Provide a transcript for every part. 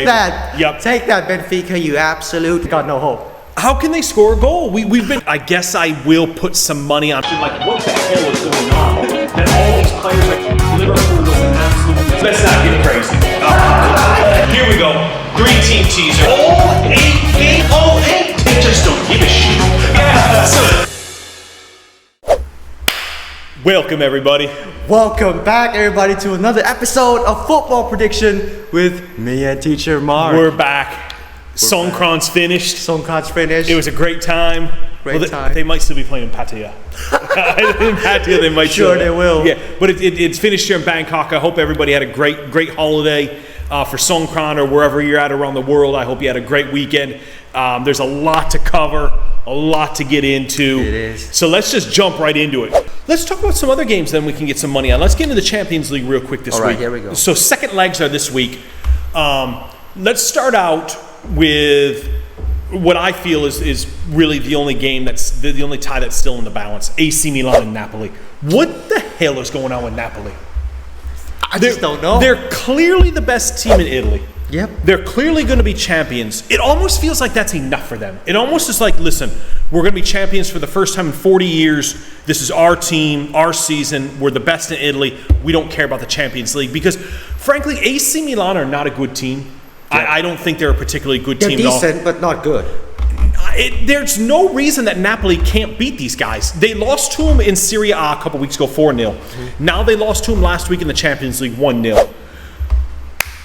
That. Yep. Take that, Benfica. You absolute got no hope. How can they score a goal? We've been. I guess I will put some money on. Like, what the hell is going on? That all these players, like Liverpool, was an absolute. Let's not get crazy. Here we go. 3-team teaser. All 8. They just don't give a shit. Yeah. Welcome, everybody. Welcome back, everybody, to another episode of Football Prediction with me and Teacher Mark. We're back. Songkran's finished. Songkran's finished. It was a great time. They might still be playing in Pattaya. In Pattaya, they might. Sure, they will. Yeah, but it's finished here in Bangkok. I hope everybody had a great holiday for Songkran or wherever you're at around the world. I hope you had a great weekend. There's a lot to cover, a lot to get into. It is. So let's just jump right into it. Let's talk about some other games, then we can get some money on. Let's get into the Champions League real quick this week. All right, here we go. So second legs are this week. Let's start out with what I feel is really the only game that's the only tie that's still in the balance. AC Milan and Napoli. What the hell is going on with Napoli? I just don't know. They're clearly the best team in Italy. Yep. They're clearly going to be champions. It almost feels like that's enough for them. It almost is like, listen, we're going to be champions for the first time in 40 years. This is our team, our season. We're the best in Italy. We don't care about the Champions League because, frankly, AC Milan are not a good team. Yeah. I don't think they're a particularly good team at all. They're decent, but not good. There's no reason that Napoli can't beat these guys. They lost to them in Serie A a couple weeks ago, 4-0. Mm-hmm. Now they lost to them last week in the Champions League, 1-0.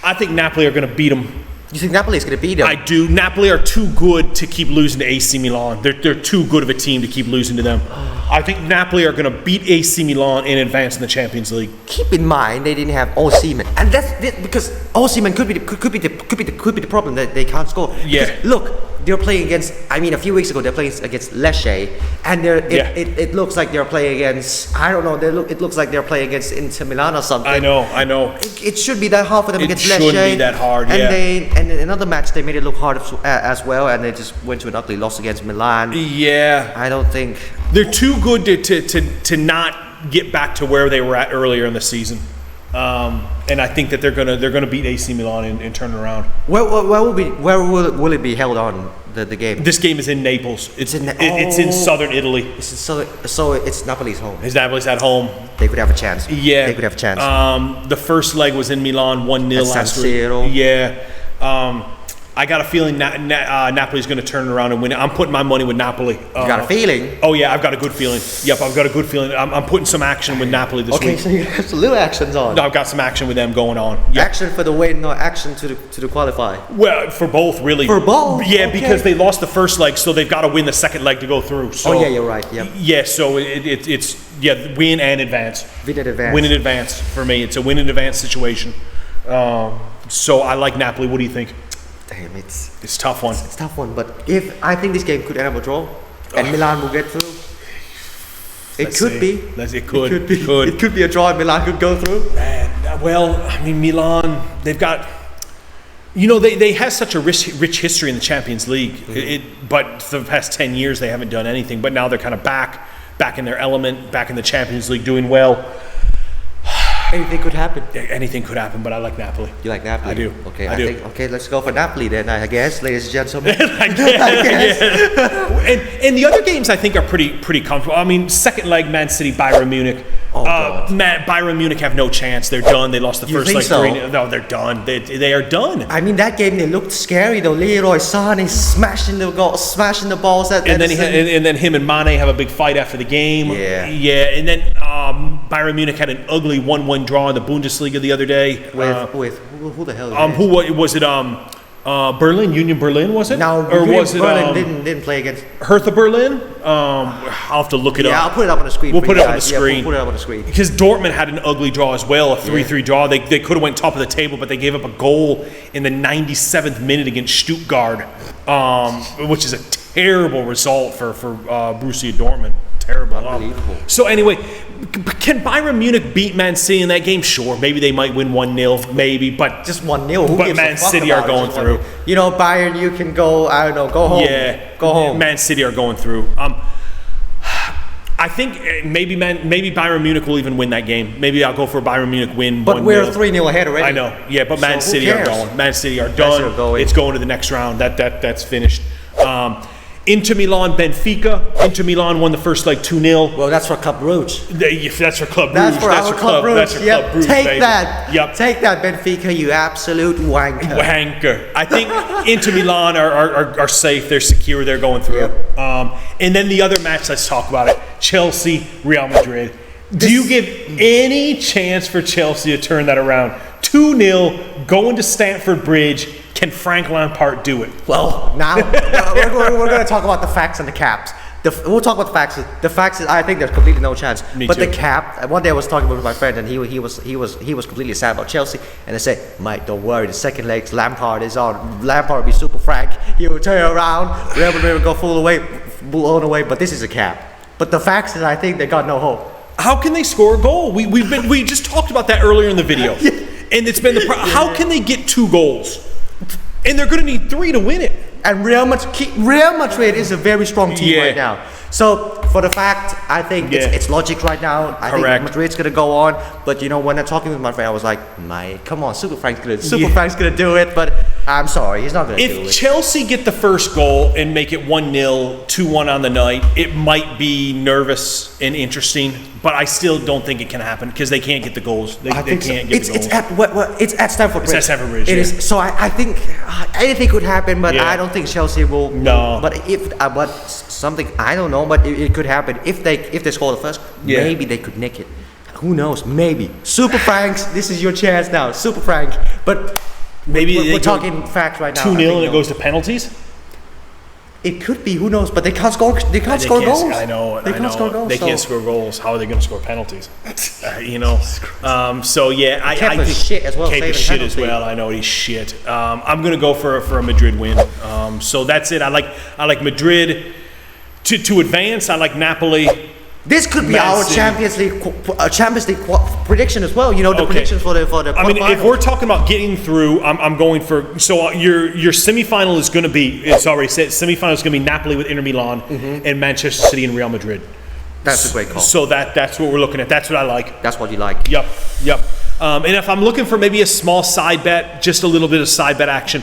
I think Napoli are going to beat them. You think Napoli is going to beat them? I do. Napoli are too good to keep losing to AC Milan. They're too good of a team to keep losing to them. I think Napoli are going to beat AC Milan and advance in the Champions League. Keep in mind they didn't have Osimhen, and that's because Osimhen could be the problem that they can't score. Yeah. Because, look, they're playing against. I mean, a few weeks ago they're playing against Lecce, and it looks like they're playing against. I don't know. It looks like they're playing against Inter Milan or something. I know. It should be that hard for them against Lecce. It shouldn't be that hard. And in another match they made it look hard as well, and they just went to an ugly loss against Milan. Yeah. I don't think they're too good to not get back to where they were at earlier in the season. And I think that they're gonna beat AC Milan and turn it around. Where will it be held on the game? This game is in Naples. It's in southern Italy. It's in so it's Napoli's home. Napoli's at home. They could have a chance. Yeah, they could have a chance. The first leg was in Milan, 1-0 last week. Yeah. I got a feeling Napoli's going to turn it around and win it. I'm putting my money with Napoli. You got a feeling? Oh, yeah, I've got a good feeling. Yep, I've got a good feeling. I'm putting some action with Napoli this week. Okay, so you have some little actions on. No, I've got some action with them going on. Yep. Action for the win, no action to the qualify. Well, for both, really. For both? Yeah, okay. Because they lost the first leg, so they've got to win the second leg to go through. So, oh, yeah, you're right. Yep. Yeah, so it's win and advance. Win and advance. Win and advance for me. It's a win and advance situation. So I like Napoli. What do you think? Damn, it's a tough one. It's a tough one, but if I think this game could end up a draw, and Milan will get through. It could be. It could be a draw, and Milan could go through. Man, well, I mean, Milan, they've got. They have such a rich history in the Champions League. Mm-hmm. But for the past 10 years, they haven't done anything. But now they're kind of back in their element, back in the Champions League, doing well. Anything could happen. Anything could happen, but I like Napoli. You like Napoli? I do. Okay, I do. Okay, let's go for Napoli then, I guess, ladies and gentlemen. I guess. Yeah. And the other games I think are pretty comfortable. I mean, second leg, Man City, Bayern Munich. Oh, God. Bayern Munich have no chance. They're done. They lost the first leg. So? No, they're done. They are done. I mean, that game, they looked scary though. Leroy Sané smashing the balls at and then him and Mane have a big fight after the game. Yeah. And then Bayern Munich had an ugly 1-1 draw in the Bundesliga the other day. With who the hell? Who was it? Berlin, Union Berlin, was it? No, or was it Berlin didn't play against Hertha Berlin? I'll have to look it up. Yeah, I'll put it up on the screen. We'll put it up on the screen. Yeah, we'll put it up on the screen. Because Dortmund had an ugly draw as well, a 3-3 draw. They could have went top of the table, but they gave up a goal in the 97th minute against Stuttgart, which is a terrible result for Borussia Dortmund. Terrible. Unbelievable. So anyway, can Bayern Munich beat Man City in that game? Sure. Maybe they might win 1-0, maybe, but just 1-0. But Man City are going through. Bayern, you can go. I don't know. Go home. Yeah. Go home. Man City are going through. I think maybe Bayern Munich will even win that game. Maybe I'll go for a Bayern Munich win. But we're 3-0 ahead already. I know. Yeah, but Man So City are going. Man City are done. It's going to the next round. That's finished. Inter Milan, Benfica. Inter Milan won the first leg 2-0. Well, that's for Club Rouge. That's for Club Rouge. That's for our Club Rouge. That's for Club Rouge, Take baby. that. Yep. Take that, Benfica, you absolute wanker. I think Inter Milan are safe. They're secure. They're going through. Yep. And then the other match, let's talk about it. Chelsea, Real Madrid. Do you give any chance for Chelsea to turn that around? 2-0, going to Stamford Bridge. Can Frank Lampard do it? Well, now we're going to talk about the facts and the caps. We'll talk about the facts. The facts is I think there's completely no chance. But too. the cap. One day I was talking with my friend and he was completely sad about Chelsea. And I said, Mike, don't worry. The second leg, Lampard is on. Lampard will be super Frank. He will turn around. Real Madrid will go blown away. But this is a cap. But the facts is I think they got no hope. How can they score a goal? We just talked about that earlier in the video. And it's been how can they get 2 goals? And they're going to need 3 to win it. And Real Madrid is a very strong team right now. So for the fact, I think it's logic right now. I think Madrid's gonna go on. But you know, when I'm talking with my friend, I was like, "Mate, come on, Super Frank's gonna do it." But I'm sorry, he's not gonna do it. If Chelsea get the first goal and make it 1-0, 2-1 on the night, it might be nervous and interesting. But I still don't think it can happen because they can't get the goals. They can't get the goals. It's at Stamford Bridge. It's at Stamford Bridge. It is. So I think anything could happen, but I don't think Chelsea will. No. But if something I don't know, but it could happen if they score the first. Maybe they could nick it. Who knows? Maybe. Super Franks, this is your chance now. Super Frank. But maybe we're talking facts right now. 2-0 and it goes to penalties. It could be. Who knows? But they can't score. They can't score goals. I know. They can't score goals. They can't score goals. How are they going to score penalties? You know. So yeah, I think shit as well. Kepa's shit as well. I know he's shit. I'm going to go for a Madrid win. So that's it. I like Madrid to advance. I like Napoli. This could be our Champions League prediction as well. You know, the predictions for the I mean, if we're talking about getting through, I'm going for. So your semifinal is going to be. It's already said. Semifinal is going to be Napoli with Inter Milan and Manchester City and Real Madrid. That's a great call. So that's what we're looking at. That's what I like. That's what you like. Yep. And if I'm looking for maybe a small side bet, just a little bit of side bet action,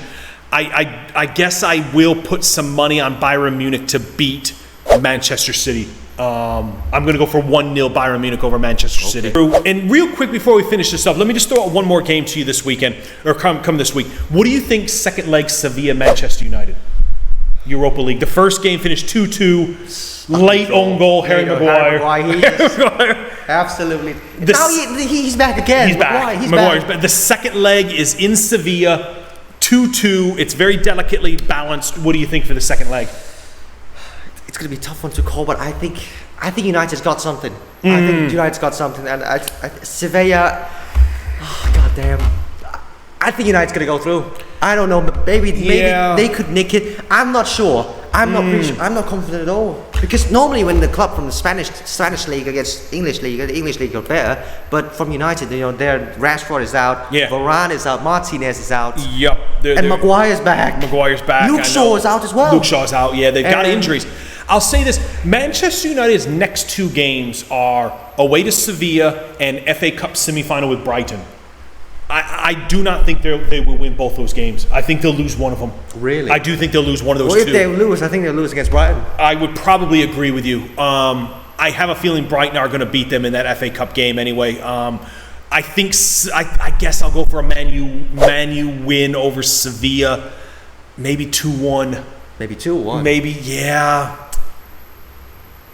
I guess I will put some money on Bayern Munich to beat Manchester City. I'm going to go for 1-0 Bayern Munich over Manchester City. And real quick before we finish this up, let me just throw out one more game to you this weekend, or come this week. What do you think second leg Sevilla Manchester United? Europa League. The first game finished 2-2. Late own goal, Harry Maguire. Absolutely. Now he's back again. He's back. Maguire's back. The second leg is in Sevilla, 2-2. It's very delicately balanced. What do you think for the second leg? It's going to be a tough one to call, but I think United's got something. I think United's got something, and Sevilla. Oh, goddamn! I think United's going to go through. I don't know, but maybe they could nick it. I'm not sure. I'm not pretty sure. I'm not confident at all, because normally when the club from the Spanish league against English league, the English league are better. But from United, you know, their Rashford is out, Varane is out, Martinez is out. Yep. And Maguire's back. Luke Shaw is out as well. Luke Shaw's out. Yeah, they've got injuries. I'll say this: Manchester United's next 2 games are away to Sevilla and FA Cup semi-final with Brighton. I do not think they will win both those games. I think they'll lose one of them. Really? I do think they'll lose one of those 2. If they lose, I think they'll lose against Brighton. I would probably agree with you. I have a feeling Brighton are going to beat them in that FA Cup game anyway. I think I guess I'll go for a Man U win over Sevilla, maybe 2-1. Maybe 2-1. Maybe, yeah.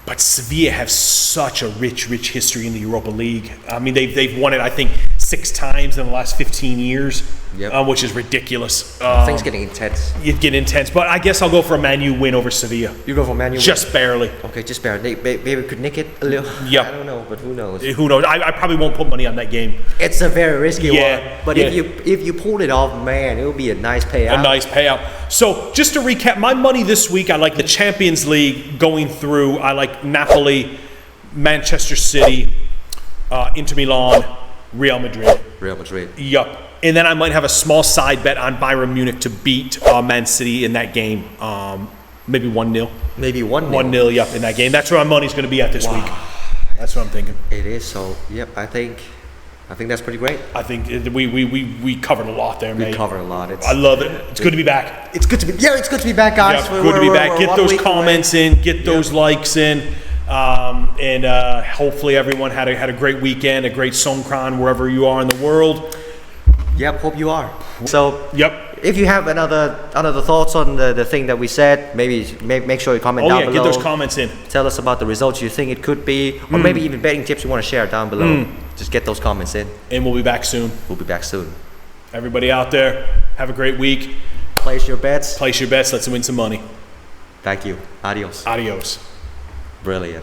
But Sevilla have such a rich history in the Europa League. I mean, they've won it, I think, 6 times in the last 15 years, which is ridiculous. Things getting intense. It get intense, but I guess I'll go for a Man U win over Sevilla. You go for Man U just barely. Okay, just barely. Maybe we could nick it a little. Yep. I don't know, but who knows? Who knows? I probably won't put money on that game. It's a very risky one. But if you pull it off, man, it will be a nice payout. A nice payout. So just to recap, my money this week, I like the Champions League going through. I like Napoli, Manchester City, Inter Milan, Real Madrid. Yup. And then I might have a small side bet on Bayern Munich to beat Man City in that game. Maybe 1-0. Maybe 1-0. 1-0, yep, in that game. That's where our money's going to be at this week. That's what I'm thinking. It is. So, yep, I think that's pretty great. I think we covered a lot there, mate. We covered a lot. I love it. It's good to be back. It's good to be back, guys. Yep, good to be back. Get those comments in. Get those likes in. And hopefully everyone had a great weekend, a great Songkran wherever you are in the world. Yep, hope you are. So, yep. If you have another thoughts on the thing that we said, maybe make sure you comment down below. Get those comments in. Tell us about the results you think it could be, or maybe even betting tips you want to share down below. Just get those comments in. And we'll be back soon. Everybody out there, have a great week. Place your bets. Let's win some money. Thank you. Adios. Adios. Brilliant.